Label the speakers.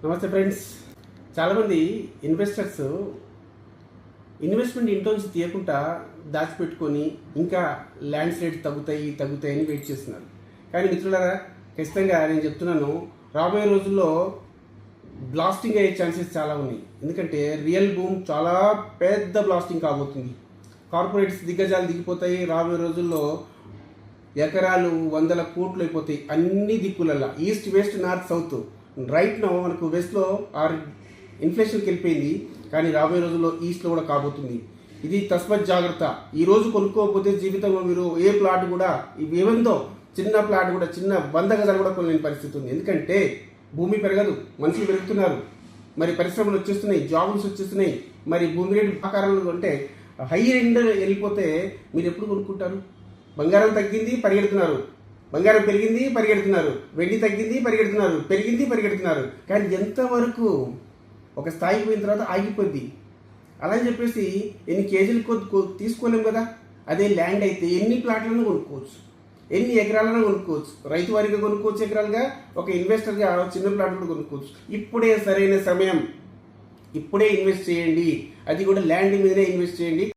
Speaker 1: నమస్తే ఫ్రెండ్స్. చాలామంది investors investment ఇంట్లో నుంచి తీయకుండా దాచిపెట్టుకొని ఇంకా ల్యాండ్స్ రేట్ తగ్గుతాయని వెయిట్ చేస్తున్నారు. కానీ మిత్రులారా, ఖచ్చితంగా నేను చెప్తున్నాను, రాబోయే రోజుల్లో బ్లాస్టింగ్ అయ్యే ఛాన్సెస్ చాలా ఉన్నాయి. ఎందుకంటే రియల్ బూమ్ చాలా పెద్ద బ్లాస్టింగ్ కాబోతుంది. కార్పొరేట్స్ దిగ్గజాలు దిగిపోతాయి. రాబోయే రోజుల్లో ఎకరాలు 100 కోట్లు అయిపోతాయి అన్ని దిక్కులల్లా, east west north south. Right no మనకు వెస్ట్లో ఇన్ఫ్లేషన్కి వెళ్ళిపోయింది, కానీ రాబోయే రోజుల్లో ఈస్ట్లో కూడా కాబోతుంది. ఇది తస్మత్ జాగ్రత్త. ఈ రోజు కొనుక్కోకపోతే జీవితంలో మీరు ఏ ప్లాట్ కూడా, ఏమందో చిన్న ప్లాట్ కూడా, చిన్న 100 గజాలు కూడా కొనలేని పరిస్థితి ఉంది. ఎందుకంటే భూమి పెరగదు, మనుషులు పెరుగుతున్నారు, మరి పరిశ్రమలు వచ్చేస్తున్నాయి, జాబ్స్ వచ్చేస్తున్నాయి. మరి భూమి రేటు ఆకారంలో అంటే హై ఎండ్ వెళ్ళిపోతే మీరు ఎప్పుడు కొనుక్కుంటారు? బంగారం తగ్గింది పరిగెడుతున్నారు, బంగారం పెరిగింది పరిగెడుతున్నారు, వెండి తగ్గింది పరిగెడుతున్నారు, పెరిగింది పరిగెడుతున్నారు. కానీ ఎంతవరకు ఒక స్థాయికి పోయిన తర్వాత ఆగిపోద్ది. అలా అని చెప్పేసి ఎన్ని కేజీలు తీసుకోలేము కదా. అదే ల్యాండ్ అయితే ఎన్ని ప్లాట్లను కొనుక్కోవచ్చు, ఎన్ని ఎకరాలను కొనుక్కోవచ్చు. రైతు వారిగా కొనుక్కోవచ్చు ఎకరాలుగా, ఒక ఇన్వెస్టర్గా చిన్న ప్లాట్ కూడా కొనుక్కోవచ్చు. ఇప్పుడే సరైన సమయం, ఇప్పుడే ఇన్వెస్ట్ చేయండి. అది కూడా ల్యాండ్ మీదనే ఇన్వెస్ట్ చేయండి.